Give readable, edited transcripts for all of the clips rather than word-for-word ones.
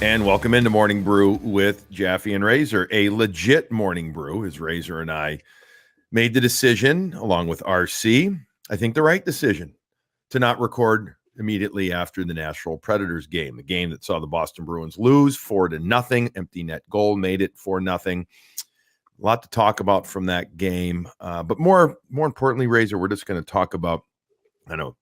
And welcome into Morning Brew with Jaffe and Razor, a legit morning brew, as Razor and I made the decision, along with RC, I think the right decision, to not record immediately after the Nashville Predators game, the game that saw the Boston Bruins lose 4-0, empty net goal made it 4-0. A lot to talk about from that game, but more importantly, Razor, we're just going to talk about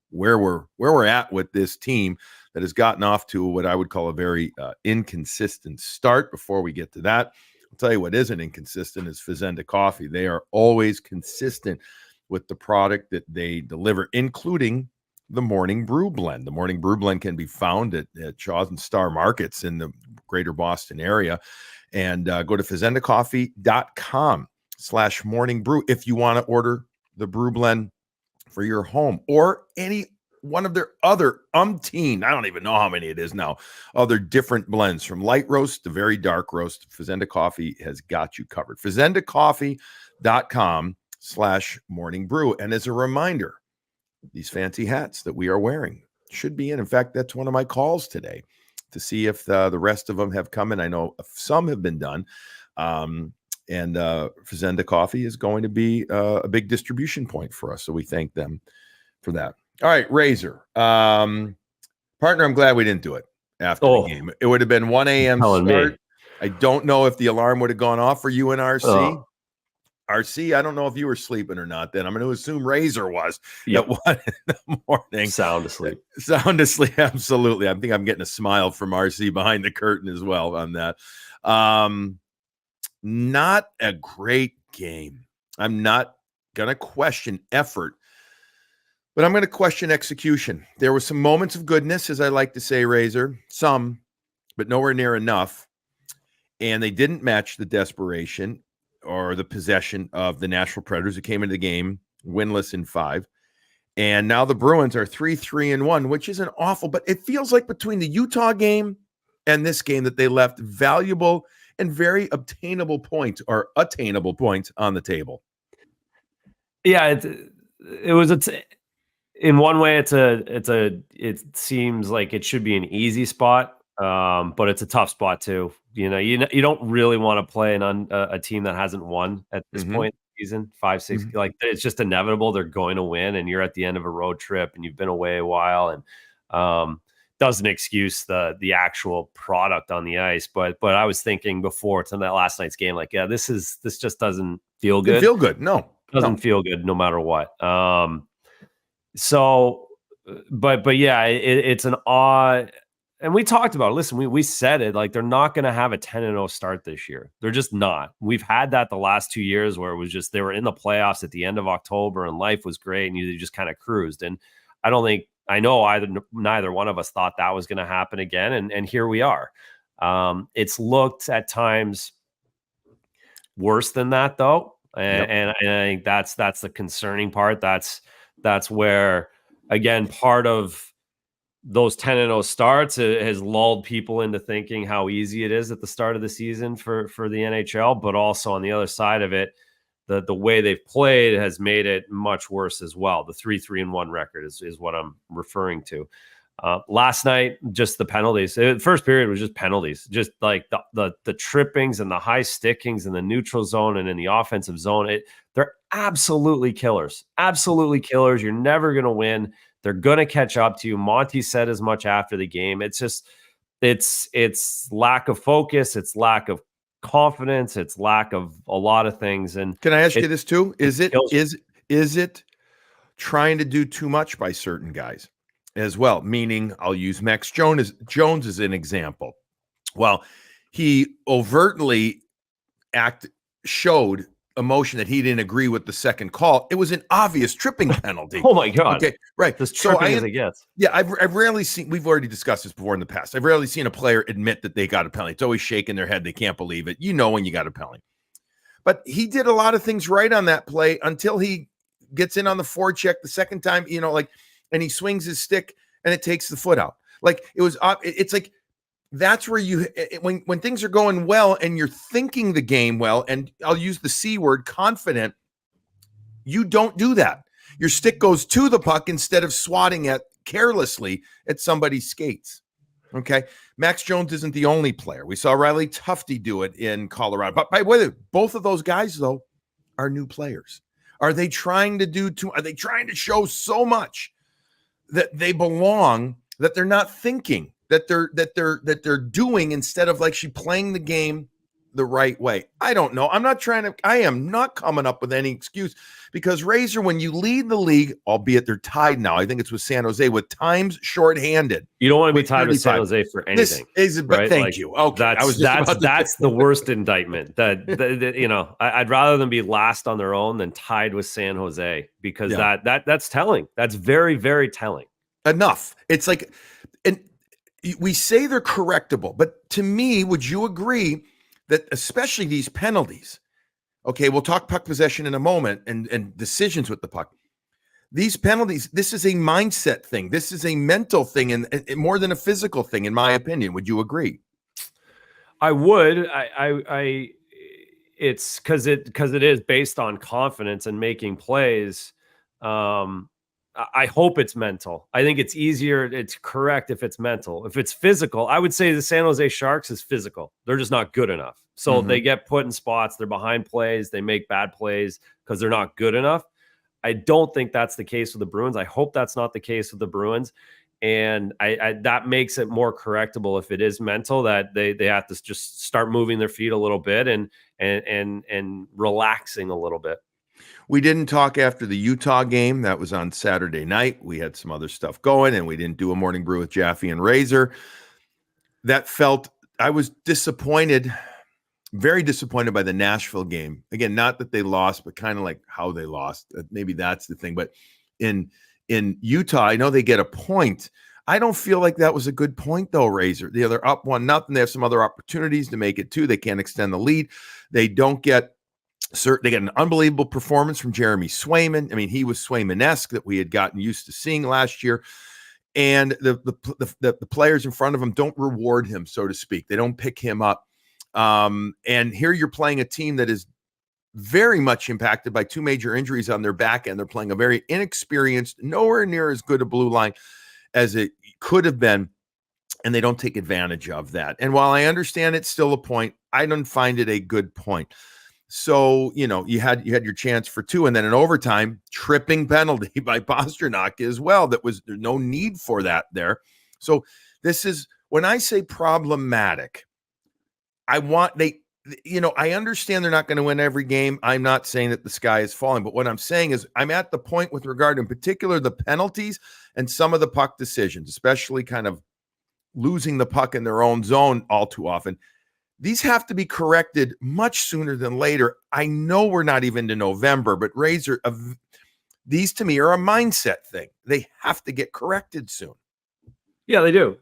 where we're at with this team that has gotten off to what I would call a very inconsistent start. Before we get to that, I'll tell you what isn't inconsistent is Fazenda Coffee. They are always consistent with the product that they deliver, including the Morning Brew Blend. The Morning Brew Blend can be found at Shaw's and Star Markets in the greater Boston area. And go to fazendacoffee.com/morning brew if you want to order the brew blend for your home or any one of their other umpteen, I don't even know how many it is now, other different blends from light roast to very dark roast. Fazenda Coffee has got you covered. fazendacoffee.com/morning brew. And as a reminder, these fancy hats that we are wearing should be in. In fact, that's one of my calls today to see if the rest of them have come in. I know some have been done. And Fazenda Coffee is going to be a big distribution point for us. So we thank them for that. All right, Razor. Partner, I'm glad we didn't do it after the game. It would have been 1 a.m. start. I don't know if the alarm would have gone off for you and RC. RC, I don't know if you were sleeping or not then. I'm going to assume Razor was at 1 in the morning. Sound asleep. Sound asleep, absolutely. I think I'm getting a smile from RC behind the curtain as well on that. Not a great game. I'm not going to question effort, but I'm going to question execution. There were some moments of goodness, as I like to say, Razor. Some, but nowhere near enough. And they didn't match the desperation or the possession of the Nashville Predators, who came into the game winless in 5. And now the Bruins are 3-3-1, which isn't awful, but it feels like between the Utah game and this game that they left valuable and very obtainable points or attainable points on the table. Yeah, in one way, it seems like it should be an easy spot, but it's a tough spot too. You don't really want to play a team that hasn't won at this point in the season, 5-6. Like it's just inevitable they're going to win, and you're at the end of a road trip, and you've been away a while, and doesn't excuse the actual product on the ice. But I was thinking before to that last night's game, like, this just doesn't feel good. Didn't feel good. No, doesn't feel good no matter what. So, but yeah, it's an odd. And we talked about it. Listen, we said it, like they're not going to have a 10-0 start this year. They're just not. We've had that the last 2 years where it was just they were in the playoffs at the end of October and life was great and you just kind of cruised. And I know neither one of us thought that was going to happen again. And here we are. It's looked at times worse than that though. And I think that's the concerning part. That's where, again, part of those 10-0 starts has lulled people into thinking how easy it is at the start of the season for the NHL, but also on the other side of it, the way they've played has made it much worse as well. The 3-3-1 record is what I'm referring to. Last night, just the penalties. The first period was just penalties, just like the trippings and the high stickings in the neutral zone and in the offensive zone. They're absolutely killers. Absolutely killers. You're never going to win. They're going to catch up to you. Monty said as much after the game. It's just, it's lack of focus. It's lack of confidence. It's lack of a lot of things. And can I ask you this too? Is it trying to do too much by certain guys as well? Meaning, I'll use Max Jones as an example. Well, he overtly showed emotion that he didn't agree with the second call. It was an obvious tripping penalty. Oh my God. Okay. Right. This tripping as it gets. Yeah. I've rarely seen, we've already discussed this before in the past. I've rarely seen a player admit that they got a penalty. It's always shaking their head. They can't believe it. When you got a penalty, but he did a lot of things right on that play until he gets in on the forecheck the second time, and he swings his stick and it takes the foot out. Like it's like, that's where when things are going well and you're thinking the game well, and I'll use the C word, confident, you don't do that. Your stick goes to the puck instead of swatting carelessly at somebody's skates. Okay. Max Jones isn't the only player. We saw Riley Tufte do it in Colorado. But by the way, both of those guys, though, are new players. Are they trying to do too? Are they trying to show so much that they belong that they're not thinking that they're doing instead of like she playing the game the right way? I don't know. I am not coming up with any excuse because Razor, when you lead the league, albeit they're tied now, I think it's with San Jose with times shorthanded. You don't want to be tied with San Jose for anything. But right? Thank you. Okay, that's the worst indictment. That I'd rather them be last on their own than tied with San Jose because that's telling. That's very, very telling. Enough. It's like, and we say they're correctable, but to me, would you agree that especially these penalties? Okay, we'll talk puck possession in a moment and decisions with the puck. These penalties, this is a mindset thing. This is a mental thing and more than a physical thing, in my opinion. Would you agree? I would. It's because it is based on confidence and making plays. I hope it's mental. I think it's easier. It's correct if it's mental. If it's physical, I would say the San Jose Sharks is physical. They're just not good enough. So they get put in spots. They're behind plays. They make bad plays because they're not good enough. I don't think that's the case with the Bruins. I hope that's not the case with the Bruins. And I that makes it more correctable if it is mental, that they have to just start moving their feet a little bit and relaxing a little bit. We didn't talk after the Utah game. That was on Saturday night. We had some other stuff going, and we didn't do a morning brew with Jaffe and Razor. I was disappointed, very disappointed by the Nashville game. Again, not that they lost, but kind of like how they lost. Maybe that's the thing. But in Utah, I know they get a point. I don't feel like that was a good point, though, Razor. They're up 1-0. They have some other opportunities to make it 2. They can't extend the lead. They get an unbelievable performance from Jeremy Swayman. I mean, he was Swayman-esque that we had gotten used to seeing last year. And the players in front of him don't reward him, so to speak. They don't pick him up. And here you're playing a team that is very much impacted by 2 major injuries on their back end. They're playing a very inexperienced, nowhere near as good a blue line as it could have been. And they don't take advantage of that. And while I understand it's still a point, I don't find it a good point. So, you had your chance for 2, and then an overtime tripping penalty by Pastrnak as well. There's no need for that there. So this is, when I say problematic, I understand they're not going to win every game. I'm not saying that the sky is falling, but what I'm saying is I'm at the point with regard in particular the penalties and some of the puck decisions, especially kind of losing the puck in their own zone all too often. These have to be corrected much sooner than later. I know we're not even to November, but Razor, these to me are a mindset thing. They have to get corrected soon. Yeah, they do.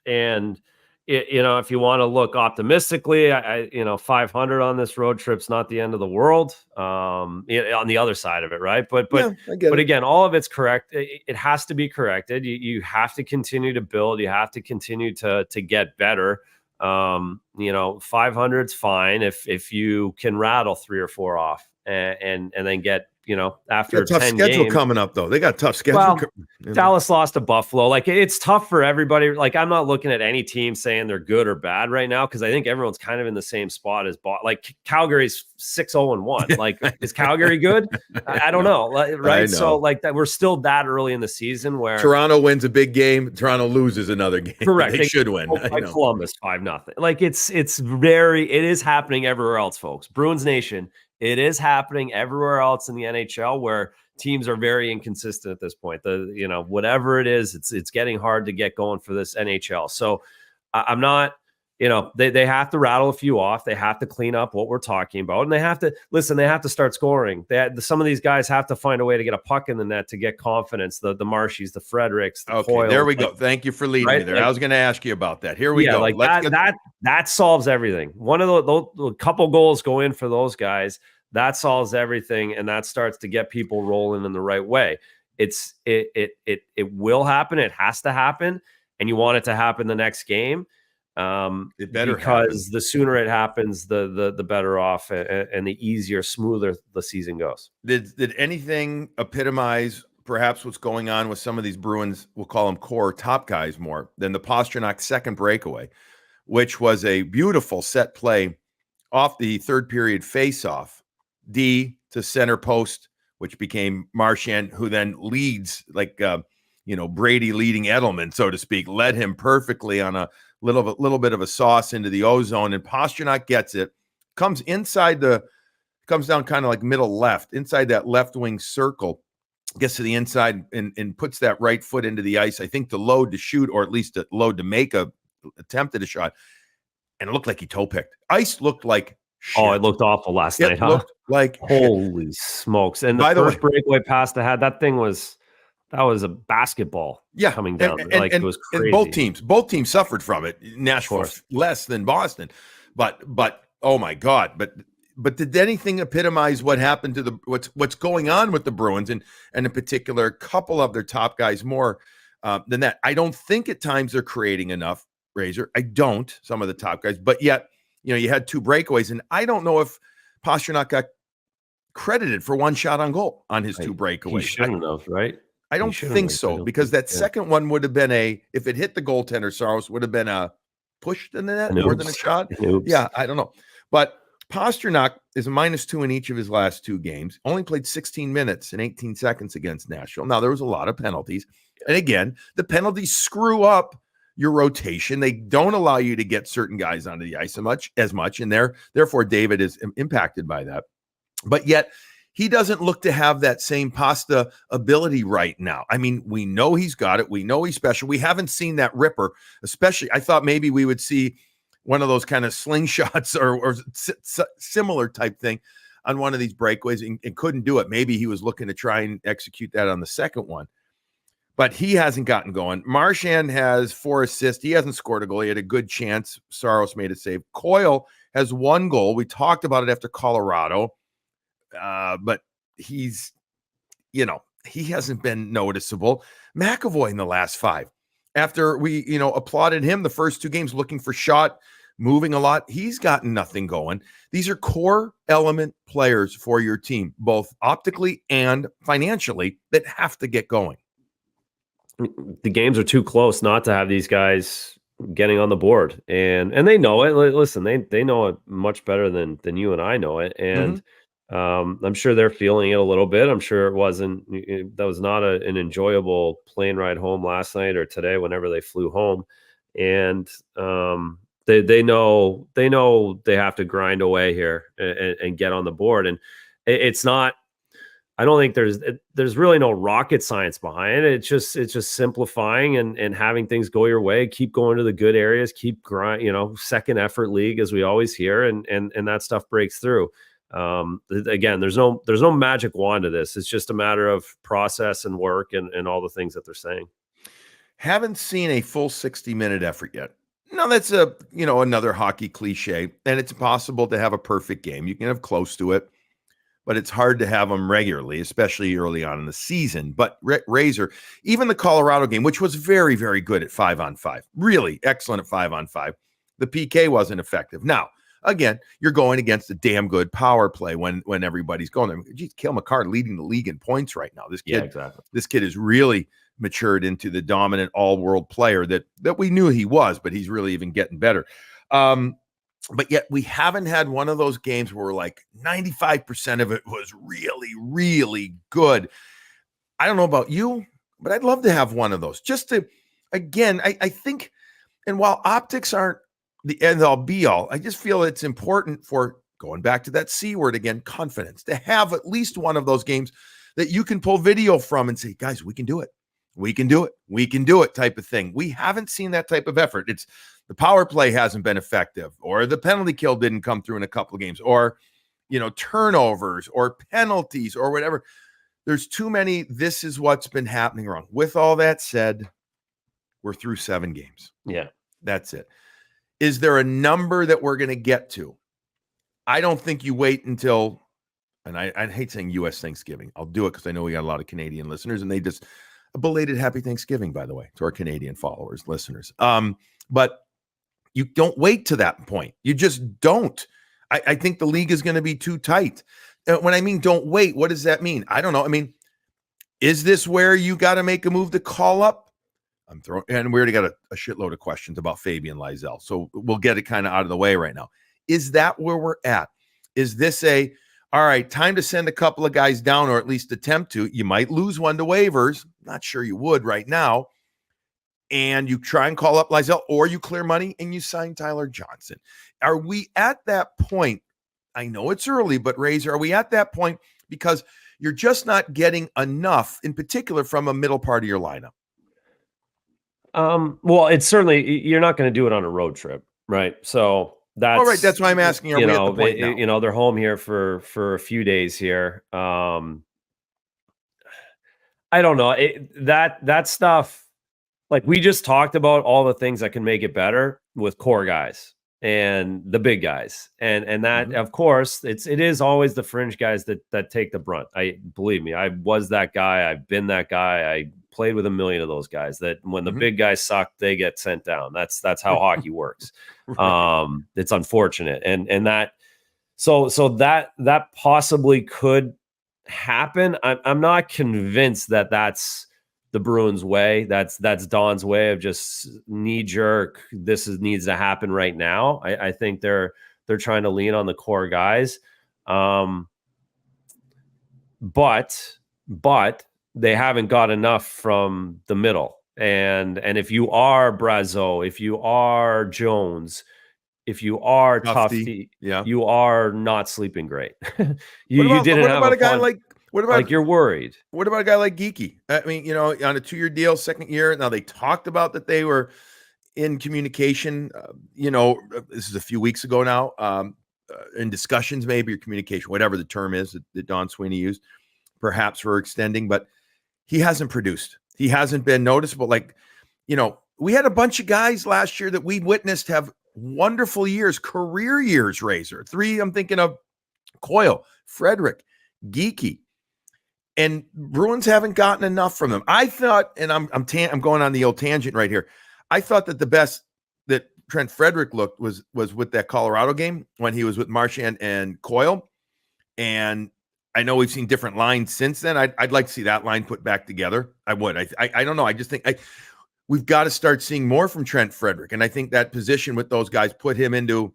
And if you want to look optimistically, 500 on this road trip's not the end of the world. On the other side of it, right? But again, all of it's correct. It has to be corrected. You have to continue to build. You have to continue to get better. 500's fine if you can rattle 3 or 4 off and then get. After a tough 10 schedule games, coming up, though. They got a tough schedule. Well, Dallas lost to Buffalo. Like, it's tough for everybody. Like, I'm not looking at any team saying they're good or bad right now because I think everyone's kind of in the same spot as like Calgary's 6-0-1. Like, is Calgary good? I don't know. Right? So, like, that we're still that early in the season where Toronto wins a big game, Toronto loses another game. Correct. They should win. Like Columbus 5-0. Like, it is happening everywhere else, folks. Bruins Nation. It is happening everywhere else in the NHL where teams are very inconsistent at this point. Whatever it is, it's getting hard to get going for this NHL. So I'm not, they have to rattle a few off. They have to clean up what we're talking about. And they have to start scoring. Some of these guys have to find a way to get a puck in the net to get confidence. The Marshys, the Fredericks, the Coyle. There we go. Thank you for leading me there. I was going to ask you about that. Here we go. Like that solves everything. One of the couple goals go in for those guys. That solves everything, and that starts to get people rolling in the right way. It will happen. It has to happen, and you want it to happen the next game. It better because the sooner it happens, the better off, and the easier, smoother the season goes. Did anything epitomize perhaps what's going on with some of these Bruins, we'll call them core top guys more than the Pastrnak second breakaway, which was a beautiful set play off the third period faceoff, D to center post, which became Marchand, who then leads like Brady leading Edelman, so to speak, led him perfectly on a little bit of a sauce into the ozone, and Pastrnak gets it, comes down kind of like middle left, inside that left wing circle, gets to the inside and puts that right foot into the ice, I think to load to shoot, or at least to load to make a attempt at a shot. And it looked like he toe picked. Ice looked like shit. Oh, it looked awful last night, huh? Looked like holy smokes. And the first breakaway pass they had, that was a basketball coming down. It was crazy. And both teams suffered from it. Nashville less than Boston. But oh my God. But did anything epitomize what happened to what's going on with the Bruins, and in particular, a couple of their top guys more than that? I don't think at times they're creating enough, Razor. I don't, some of the top guys, but yet, you had two breakaways, and I don't know if Pastrnak got credited for one shot on goal on his two breakaways. He shouldn't have, right? I don't think so, because that second one would have been if it hit the goaltender, Saros would have been a push in the net more than a shot. Yeah, I don't know. But Pastrnak is a -2 in each of his last two games. Only played 16 minutes and 18 seconds against Nashville. Now, there was a lot of penalties. And again, the penalties screw up your rotation. They don't allow you to get certain guys onto the ice as much. And therefore, David is impacted by that. But yet, he doesn't look to have that same pasta ability right now. I mean, we know he's got it. We know he's special. We haven't seen that ripper, especially. I thought maybe we would see one of those kind of slingshots or similar type thing on one of these breakaways, and couldn't do it. Maybe he was looking to try and execute that on the second one, but he hasn't gotten going. Marchand has 4 assists. He hasn't scored a goal. He had a good chance. Saros made a save. Coyle has 1 goal. We talked about it after Colorado, but he hasn't been noticeable. McAvoy in the last 5. After we, applauded him the first 2 games, looking for shot, moving a lot, he's gotten nothing going. These are core element players for your team, both optically and financially, that have to get going. The games are too close not to have these guys getting on the board, and they know it. Listen, they know it much better than you and I know it, and I'm sure they're feeling it a little bit. I'm sure that was not an enjoyable plane ride home last night or today, whenever they flew home. And they know they have to grind away here and get on the board. And it's not, I don't think there's really no rocket science behind it. It's just simplifying and having things go your way. Keep going to the good areas, keep grind, second effort league, as we always hear, and that stuff breaks through. Again, there's no magic wand to this. It's just a matter of process and work and all the things that they're saying. Haven't seen a full 60-minute effort yet. No, that's another hockey cliche, and it's possible to have a perfect game. You can have close to it, but it's hard to have them regularly, especially early on in the season. But Razor, even the Colorado game, which was very, very good at 5-on-5, really excellent at 5-on-5, the PK wasn't effective. Now, again, you're going against a damn good power play when everybody's going there. Geez, Cale Makar leading the league in points right now. This kid is really matured into the dominant all-world player that we knew he was, but he's really even getting better. But yet we haven't had one of those games where like 95% of it was really, really good. I don't know about you, but I'd love to have one of those. Just to, again, I think, and while optics aren't the end all be all, I just feel it's important, for going back to that C word again, confidence, to have at least one of those games that you can pull video from and say, guys, we can do it. We can do it. We can do it type of thing. We haven't seen that type of effort. It's the power play hasn't been effective, or the penalty kill didn't come through in a couple of games, or, turnovers or penalties or whatever. There's too many. This is what's been happening wrong. With all that said, we're through 7 games. Yeah, that's it. Is there a number that we're going to get to? I don't think you wait until, and I hate saying U.S. Thanksgiving. I'll do it because I know we got a lot of Canadian listeners, and they just, a belated happy Thanksgiving, by the way, to our Canadian followers, listeners. But you don't wait to that point. You just don't. I think the league is going to be too tight. When I mean don't wait, what does that mean? I don't know. I mean, Is this where you got to make a move to call up? I'm throwing, and we already got a shitload of questions about Fabian Lysell, so we'll get it kind of out of the way right now. Is that where we're at? Is this all right, time to send a couple of guys down, or at least attempt to? You might lose one to waivers. Not sure you would right now. And you try and call up Lysell, or you clear money and you sign Tyler Johnson. Are we at that point? I know it's early, but Razor, are we at that point? Because you're just not getting enough, in particular, from a middle part of your lineup. Well, it's certainly, you're not going to do it on a road trip, right? So that's all right. That's why I'm asking. Are we at the point now? They're home here for a few days here. I don't know that stuff. Like, we just talked about all the things that can make it better with core guys and the big guys, and that of course it is always the fringe guys that take the brunt. Believe me, I was that guy. I've been that guy. I played with a million of those guys that when the big guys suck, they get sent down. That's how hockey works. Right. It's unfortunate. And that, so that possibly could happen. I'm not convinced that that's the Bruins way. That's Don's way of just knee jerk. Needs to happen right now. I think they're trying to lean on the core guys. But they haven't got enough from the middle. And if you are Brazeau, if you are Jones, if you are Tufte, you are not sleeping great. you didn't have a guy like, what about, you're worried? What about a guy like Geekie? I mean, on a 2-year deal, second year. Now, they talked about that they were in communication. This is a few weeks ago now, in discussions, maybe, or communication, whatever the term is that Don Sweeney used, perhaps for extending, but he hasn't produced. He hasn't been noticeable. We had a bunch of guys last year that we witnessed have wonderful years, career years, Razor. 3, I'm thinking of Coyle, Frederick, Geekie. And Bruins haven't gotten enough from them. I thought, and I'm going on the old tangent right here. I thought that the best that Trent Frederick looked was with that Colorado game when he was with Marchand and Coyle. And I know we've seen different lines since then. I'd like to see that line put back together. I would. I don't know. I just think we've got to start seeing more from Trent Frederick. And I think that position with those guys put him into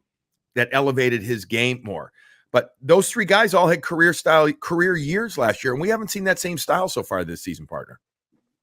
that, elevated his game more. But those 3 guys all had career years last year, and we haven't seen that same style so far this season, partner.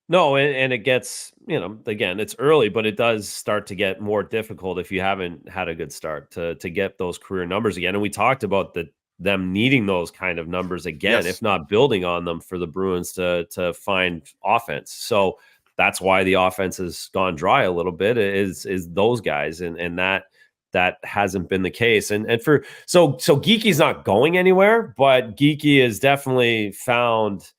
No, and it gets, again, it's early, but it does start to get more difficult if you haven't had a good start to get those career numbers again. And we talked about them needing those kind of numbers again, if not building on them, for the Bruins to find offense. So that's why the offense has gone dry a little bit, is those guys, and that hasn't been the case. So Geekie's not going anywhere, but Geekie has definitely found.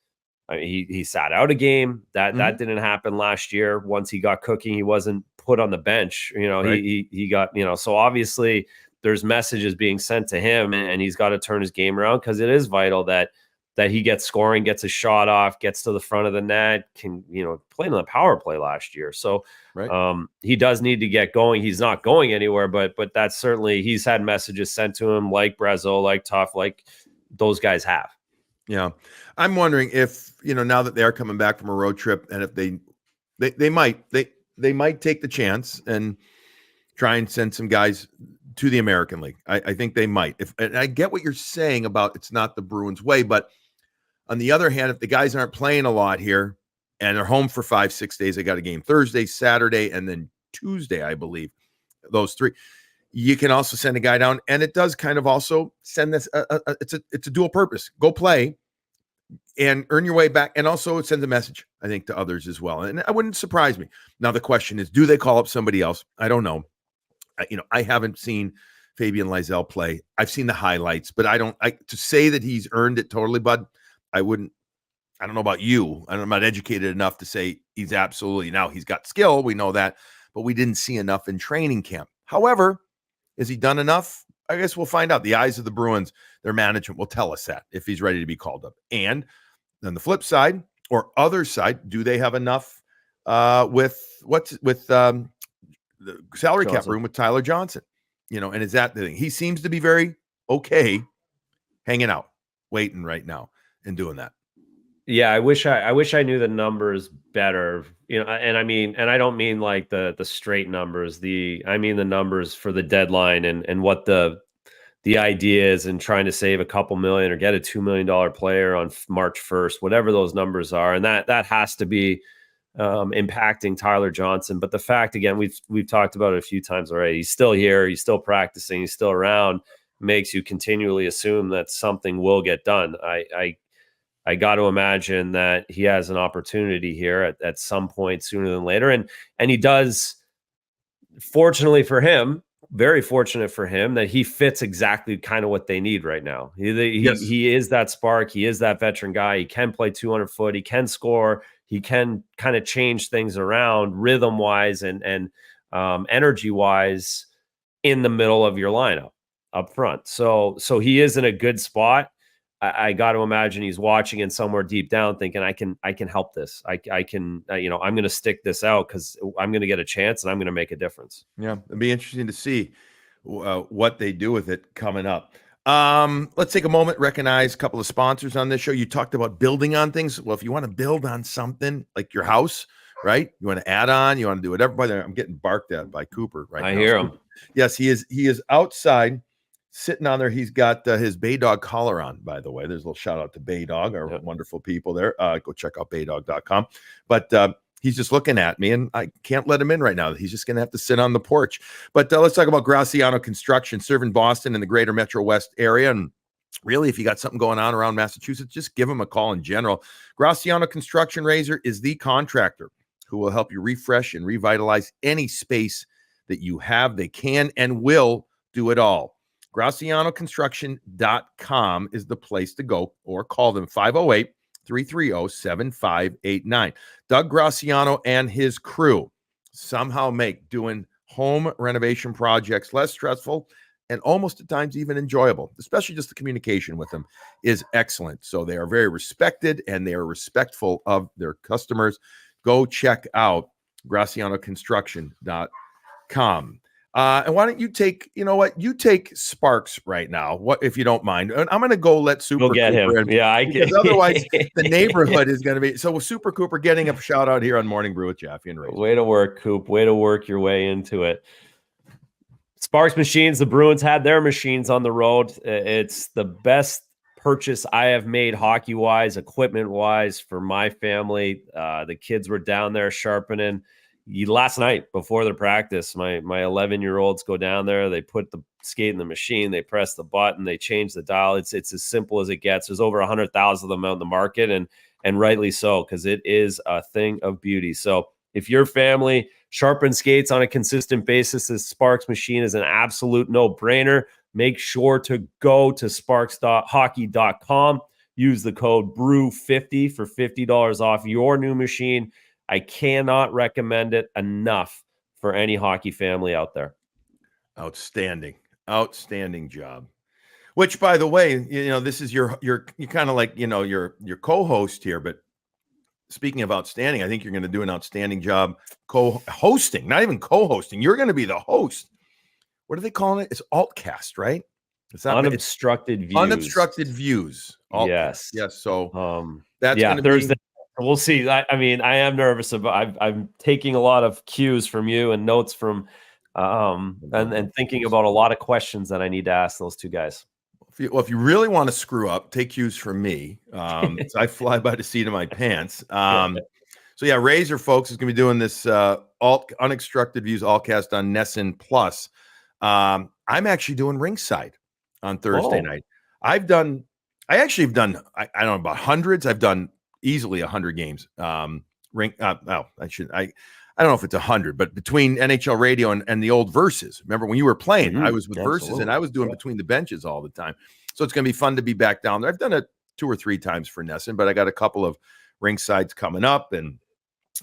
I mean, he sat out a game that didn't happen last year. Once he got cooking, he wasn't put on the bench. Right. He got, so obviously there's messages being sent to him, and he's got to turn his game around, because it is vital that he gets scoring, gets a shot off, gets to the front of the net, can, played on the power play last year. So right. He does need to get going. He's not going anywhere, but that's certainly, he's had messages sent to him, like Brazeau, like Tuff, like those guys have. Yeah. I'm wondering if, now that they're coming back from a road trip, and if they might take the chance and try and send some guys to the American League. I think they might. And I get what you're saying about it's not the Bruins way, but on the other hand, if the guys aren't playing a lot here and they're home for 5-6 days, they got a game Thursday, Saturday, and then Tuesday, I believe, those 3. You can also send a guy down, and it does kind of also send this. It's a dual purpose. Go play and earn your way back, and also it sends a message, I think, to others as well. And it wouldn't surprise me. Now the question is, do they call up somebody else? I don't know. I haven't seen Fabian Lysell play. I've seen the highlights, but to say that he's earned it totally, bud, I wouldn't. I don't know about you. I'm not educated enough to say he's absolutely. Now, he's got skill. We know that, but we didn't see enough in training camp. However, has he done enough? I guess we'll find out. The eyes of the Bruins, their management, will tell us that if he's ready to be called up. And then the flip side, or other side, do they have enough with the salary cap room with Tyler Johnson? And is that the thing? He seems to be very okay hanging out, waiting right now and doing that. Yeah, I wish I knew the numbers better. And I don't mean like the straight numbers. I mean the numbers for the deadline and what the idea is, and trying to save a couple million or get a $2 million player on March 1st, whatever those numbers are. And that has to be impacting Tyler Johnson. But the fact, again, we've talked about it a few times already. He's still here. He's still practicing. He's still around. Makes you continually assume that something will get done. I got to imagine that he has an opportunity here at some point sooner than later, and he does. Fortunately for him, very fortunate for him, that he fits exactly kind of what they need right now. He is that spark. He is that veteran guy. He can play 200 foot. He can score. He can kind of change things around rhythm wise and energy wise in the middle of your lineup up front. So he is in a good spot. I got to imagine he's watching and somewhere deep down thinking, I can help this. I can, I'm going to stick this out because I'm going to get a chance and I'm going to make a difference. Yeah, it'd be interesting to see what they do with it coming up. Let's take a moment, recognize a couple of sponsors on this show. You talked about building on things. Well, if you want to build on something like your house, right? You want to add on, you want to do whatever. By the way, I'm getting barked at by Cooper right now. I hear him. Yes, he is outside sitting on there. He's got his Bay Dog collar on, by the way. There's a little shout out to Bay Dog, our wonderful people there. Go check out baydog.com. But he's just looking at me, and I can't let him in right now. He's just going to have to sit on the porch. But let's talk about Graciano Construction, serving Boston and the greater Metro West area. And really, if you got something going on around Massachusetts, just give him a call in general. Graciano Construction Razor is the contractor who will help you refresh and revitalize any space that you have. They can and will do it all. GracianoConstruction.com is the place to go, or call them 508-330-7589. Doug Graciano and his crew somehow make doing home renovation projects less stressful and almost at times even enjoyable, especially just the communication with them is excellent. So they are very respected and they are respectful of their customers. Go check out GracianoConstruction.com. And why don't you take, you take Sparks right now, what if you don't mind? And I'm going to go let Super get Cooper him. in, Yeah, I can. Otherwise, the neighborhood is going to be. So with Super Cooper getting a shout out here on Morning Brew with Jaffe and Razor. Way to work, Coop. Way to work your way into it. Sparks Machines, the Bruins had their machines on the road. It's the best purchase I have made hockey-wise, equipment-wise for my family. The kids were down there sharpening. Last night before the practice, my 11-year-olds go down there. They put the skate in the machine. They press the button. They change the dial. It's as simple as it gets. There's over 100,000 of them out in the market, and rightly so, because it is a thing of beauty. So if your family sharpens skates on a consistent basis, this Sparks machine is an absolute no-brainer. Make sure to go to sparks.hockey.com. Use the code BREW50 for $50 off your new machine. I cannot recommend it enough for any hockey family out there. Outstanding job. Which, by the way, this is you're kind of like, your co-host here, but speaking of outstanding, I think you're going to do an outstanding job co-hosting, not even co-hosting. You're going to be the host. What are they calling it? It's altcast, right? It's not unobstructed views. Unobstructed views. Yes. Yes. So that's going to Thursday. be. We'll see. I am nervous about. I'm taking a lot of cues from you and notes from, and thinking about a lot of questions that I need to ask those two guys. If you really want to screw up, take cues from me. I fly by the seat of my pants. So yeah, Razor folks is going to be doing this unobstructed views allcast on Nessun Plus. I'm actually doing ringside on Thursday night. I actually have done I don't know about hundreds. I've done easily 100 games. I don't know if it's 100, but between NHL radio and the old Versus. Remember when you were playing, I was with Versus and I was doing between the benches all the time. So it's going to be fun to be back down there. I've done it 2 or 3 times for Nessun, but I got a couple of ringsides coming up and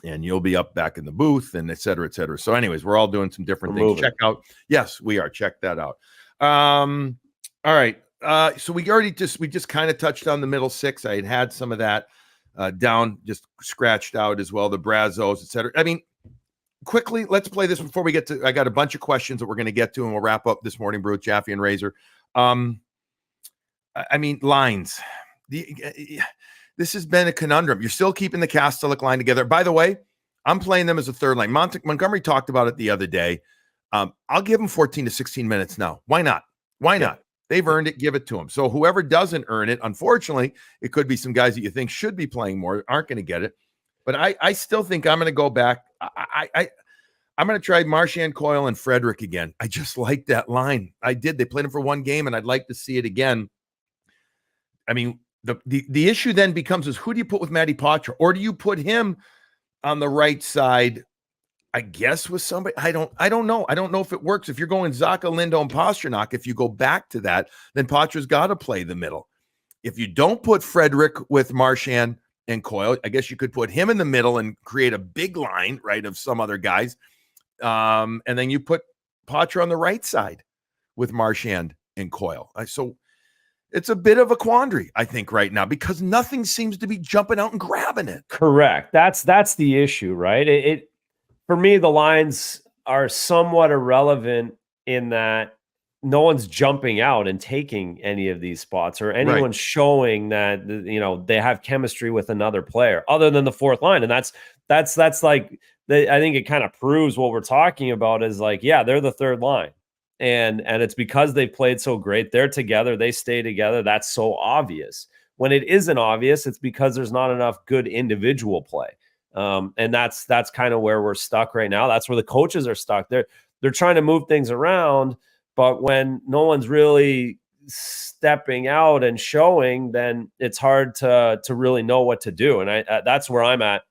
you'll be up back in the booth and et cetera, et cetera. So anyways, we're all doing some different things. Check out. Yes, we are. Check that out. All right. So we just kind of touched on the middle six. I had some of that down, just scratched out as well. The Brazos, et cetera. I mean, quickly, let's play this before we get to. I got a bunch of questions that we're going to get to, and we'll wrap up this morning brew with Jaffe and Razor. I mean, lines. this has been a conundrum. You're still keeping the Kastelik line together. By the way, I'm playing them as a third line. Montgomery talked about it the other day. I'll give him 14 to 16 minutes now. Why not? Why not? They've earned it. Give it to them. So whoever doesn't earn it, unfortunately, it could be some guys that you think should be playing more, aren't going to get it. But I still think I'm going to go back. I'm going to try Marchand, Coyle, and Frederick again. I just like that line. I did. They played him for one game, and I'd like to see it again. I mean, the issue then becomes is who do you put with Matty Poitras? Or do you put him on the right side, I guess, with somebody? I don't know. I don't know if it works. If you're going Zacha, Lindholm, Pasternak, if you go back to that, then Poitras's got to play the middle. If you don't put Frederick with Marchand and Coyle, I guess you could put him in the middle and create a big line, right, of some other guys. And then you put Poitras on the right side with Marchand and Coyle. So it's a bit of a quandary, I think, right now, because nothing seems to be jumping out and grabbing it. Correct. That's the issue, right? It for me, the lines are somewhat irrelevant in that no one's jumping out and taking any of these spots, or anyone showing that, you know, they have chemistry with another player other than the fourth line. And that's like, I think it kind of proves what we're talking about is like, yeah, they're the third line. And it's because they've played so great. They're together. They stay together. That's so obvious. When it isn't obvious, it's because there's not enough good individual play. And that's kind of where we're stuck right now. That's where the coaches are stuck. They're trying to move things around, but when no one's really stepping out and showing, then it's hard to really know what to do. And that's where I'm at.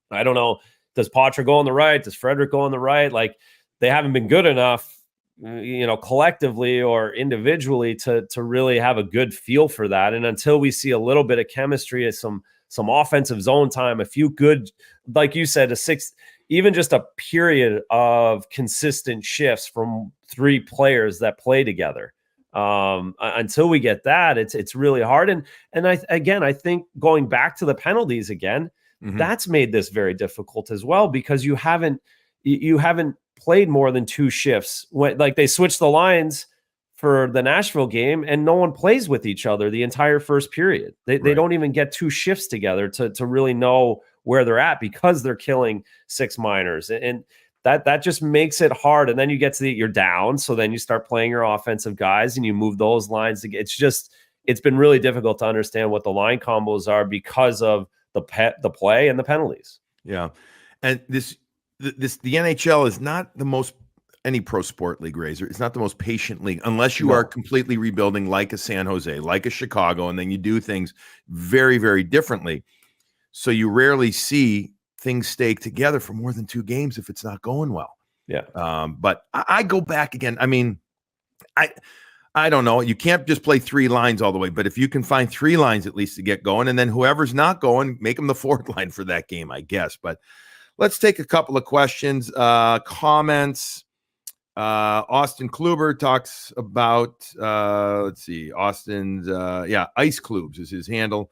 I don't know. Does Poitras go on the right? Does Frederick go on the right? Like, they haven't been good enough, you know, collectively or individually to really have a good feel for that. And until we see a little bit of chemistry and some offensive zone time, a few good, like you said, even just a period of consistent shifts from three players that play together. Until we get that, it's really hard. And I think going back to the penalties again, that's made this very difficult as well, because you haven't played more than two shifts. Like, they switched the lines for the Nashville game and no one plays with each other the entire first period. They don't even get two shifts together to really know where they're at, because they're killing six minors. And that just makes it hard. And then you get to you're down. So then you start playing your offensive guys and you move those lines. It's been really difficult to understand what the line combos are because of the play and the penalties. Yeah. And the NHL is not the most, any pro sport league, Razor, it's not the most patient league unless you are completely rebuilding, like a San Jose, like a Chicago, and then you do things very, very differently. So you rarely see things stay together for more than two games if it's not going well. Yeah. But I go back again. I mean, I don't know. You can't just play three lines all the way, but if you can find three lines at least to get going, and then whoever's not going, make them the fourth line for that game, I guess. But let's take a couple of questions, comments. Austin Kluber talks about, let's see, Austin's, Ice Klubes is his handle.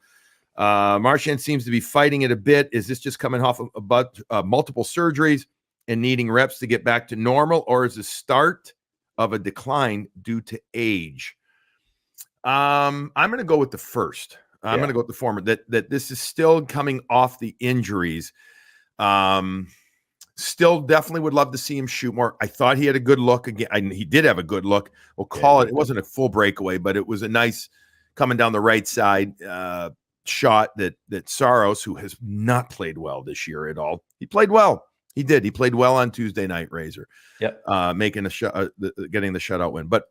Marchand seems to be fighting it a bit. Is this just coming off of about multiple surgeries and needing reps to get back to normal, or is the start of a decline due to age? I'm going to go with the first. I'm going to go with the former, that this is still coming off the injuries. Still definitely would love to see him shoot more. I thought he had a good look again. He did have a good look. We'll call it. It wasn't a full breakaway, but it was a nice coming down the right side shot that Saros, who has not played well this year at all, he played well. He did. He played well on Tuesday night, Razor. Yep. Making a getting the shutout win. But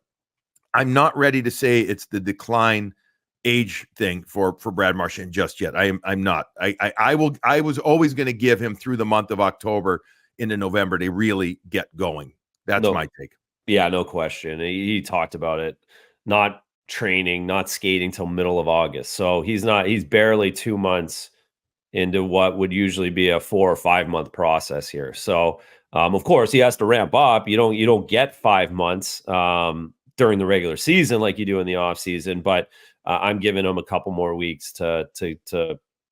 I'm not ready to say it's the decline age thing for Brad Marchand just yet. I'm not. I was always going to give him through the month of October into November to really get going. That's my take. Yeah, no question. He talked about it, not training, not skating till middle of August. So he's barely 2 months into what would usually be a 4 or 5 month process here. So of course he has to ramp up. You don't get 5 months during the regular season like you do in the off season, but I'm giving him a couple more weeks to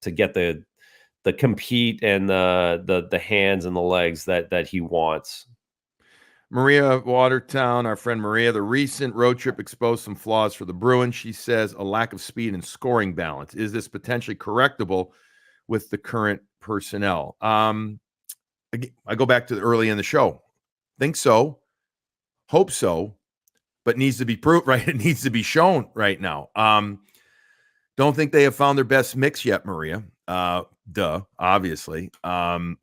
get the compete and the hands and the legs that he wants. Maria Watertown, our friend Maria, the recent road trip exposed some flaws for the Bruins. She says a lack of speed and scoring balance. Is this potentially correctable with the current personnel? I go back to early in the show. Think so. Hope so. But needs to be proved, right? It needs to be shown right now. Don't think they have found their best mix yet, Maria. Obviously. And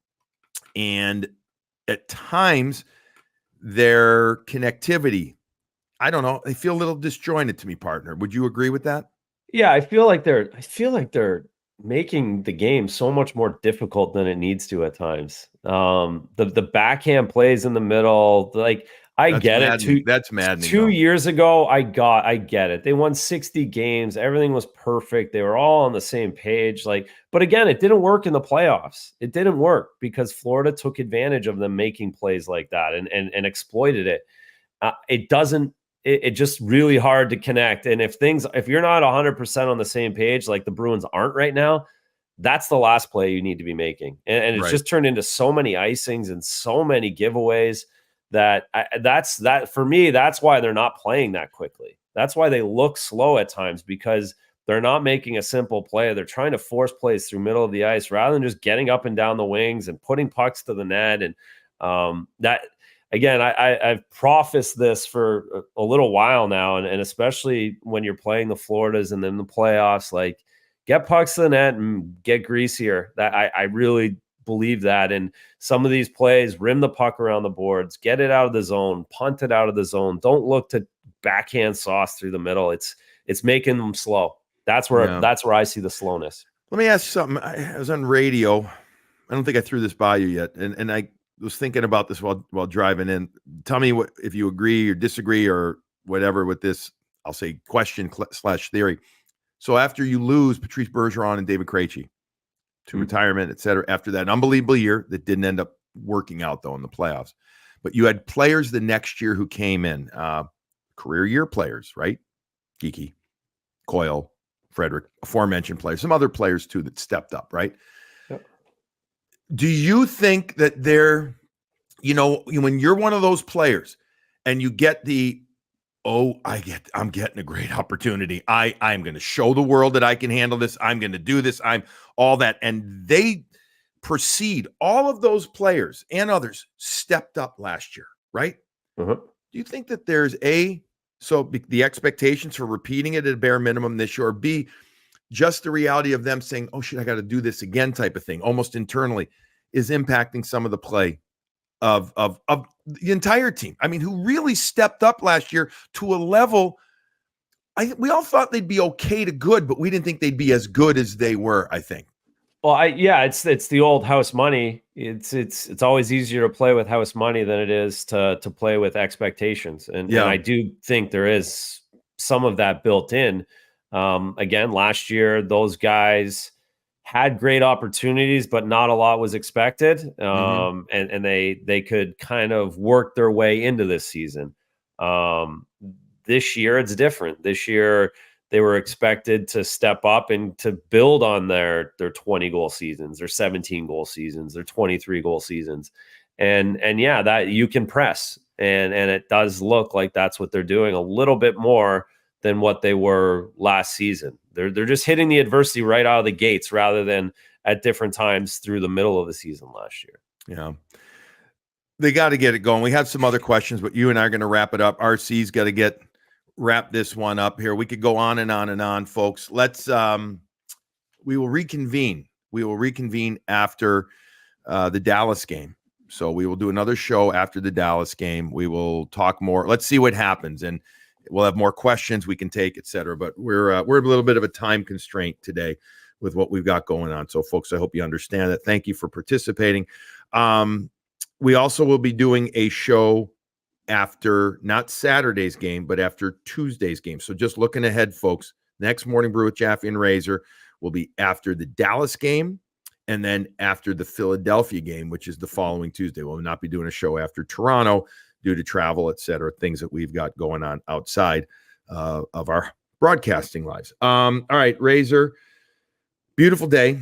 at times, their connectivity, I don't know, they feel a little disjointed to me, partner. Would you agree with that? Yeah, I feel like they're making the game so much more difficult than it needs to at times. The backhand plays in the middle, like I That's get maddening. it. That's maddening. 2 years ago, I get it. They won 60 games. Everything was perfect. They were all on the same page. But again, it didn't work in the playoffs. It didn't work because Florida took advantage of them making plays like that and exploited it. It doesn't. It's just really hard to connect. And if you're not 100% on the same page, like the Bruins aren't right now, that's the last play you need to be making. And it's just turned into so many icings and so many giveaways that for me, that's why they're not playing that quickly. That's why they look slow at times, because they're not making a simple play. They're trying to force plays through middle of the ice rather than just getting up and down the wings and putting pucks to the net. And that, again, I've prefaced this for a little while now, and especially when you're playing the Floridas and then the playoffs, like get pucks to the net and get greasier. That I really believe that. And some of these plays, rim the puck around the boards, get it out of the zone, punt it out of the zone. Don't look to backhand sauce through the middle. It's making them slow. That's where I see the slowness. Let me ask you something. I was on radio. I don't think I threw this by you yet, and I was thinking about this while driving in. Tell me if you agree or disagree or whatever with this, I'll say question / theory. So after you lose Patrice Bergeron and David Krejci to retirement, et cetera, after that unbelievable year that didn't end up working out, though, in the playoffs, but you had players the next year who came in, career year players, right? Geeky, Coyle, Frederick, aforementioned players, some other players, too, that stepped up, right? Yep. Do you think that they're, when you're one of those players and you get I'm getting a great opportunity. I'm going to show the world that I can handle this. I'm going to do this. I'm all that. And they proceed. All of those players and others stepped up last year, right? Uh-huh. Do you think that there's the expectations for repeating it at a bare minimum this year, or B, just the reality of them saying, oh shit, I got to do this again type of thing, almost internally, is impacting some of the play of the entire team? I mean, who really stepped up last year to a level. We all thought they'd be okay to good, but we didn't think they'd be as good as they were, I think. Well, it's the old house money. It's always easier to play with house money than it is to play with expectations. And I do think there is some of that built in. Again, last year, those guys had great opportunities, but not a lot was expected. And they could kind of work their way into this season. This year, it's different. This year, they were expected to step up and to build on their 20-goal seasons, their 17-goal seasons, their 23-goal seasons. And that you can press. And it does look like that's what they're doing a little bit more than what they were last season. They're just hitting the adversity right out of the gates rather than at different times through the middle of the season last year. Yeah. They got to get it going. We have some other questions, but you and I are going to wrap it up. RC's got to wrap this one up here. We could go on and on and on, folks. Let's we will reconvene. We will reconvene after the Dallas game. So we will do another show after the Dallas game. We will talk more. Let's see what happens, and we'll have more questions we can take, et cetera. But we're a little bit of a time constraint today with what we've got going on. So, folks, I hope you understand that. Thank you for participating. We also will be doing a show after not Saturday's game, but after Tuesday's game. So just looking ahead, folks, next Morning Brew with Jaffe and Razor will be after the Dallas game and then after the Philadelphia game, which is the following Tuesday. We'll not be doing a show after Toronto due to travel, et cetera, things that we've got going on outside of our broadcasting lives. All right, Razor, beautiful day.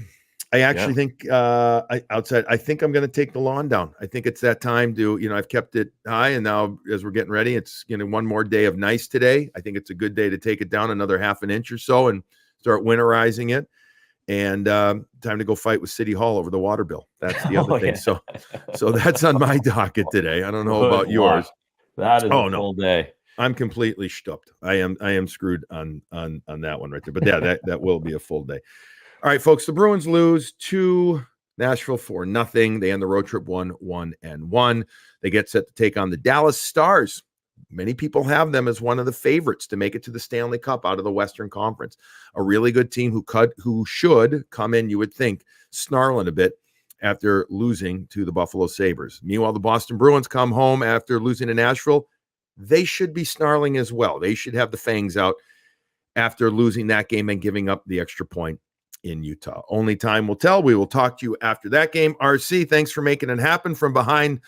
I actually think I think I'm going to take the lawn down. I think it's that time to, I've kept it high, and now as we're getting ready, it's one more day of nice today. I think it's a good day to take it down another half an inch or so and start winterizing it. And time to go fight with City Hall over the water bill. That's the other thing. Yeah. So that's on my docket today. I don't know about yours. That is a full day. I'm completely stuffed. I am screwed on that one right there. But yeah, that will be a full day. All right, folks, the Bruins lose to Nashville 4-0. They end the road trip 1-1. They get set to take on the Dallas Stars. Many people have them as one of the favorites to make it to the Stanley Cup out of the Western Conference. A really good team who should come in, you would think, snarling a bit after losing to the Buffalo Sabres. Meanwhile, the Boston Bruins come home after losing to Nashville. They should be snarling as well. They should have the fangs out after losing that game and giving up the extra point in Utah. Only time will tell. We will talk to you after that game. RC, thanks for making it happen from behind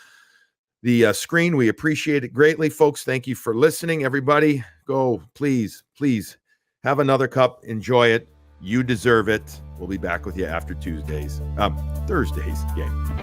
the screen. We appreciate it greatly, folks. Thank you for listening. Everybody, go, please have another cup. Enjoy it. You deserve it. We'll be back with you after Thursday's game.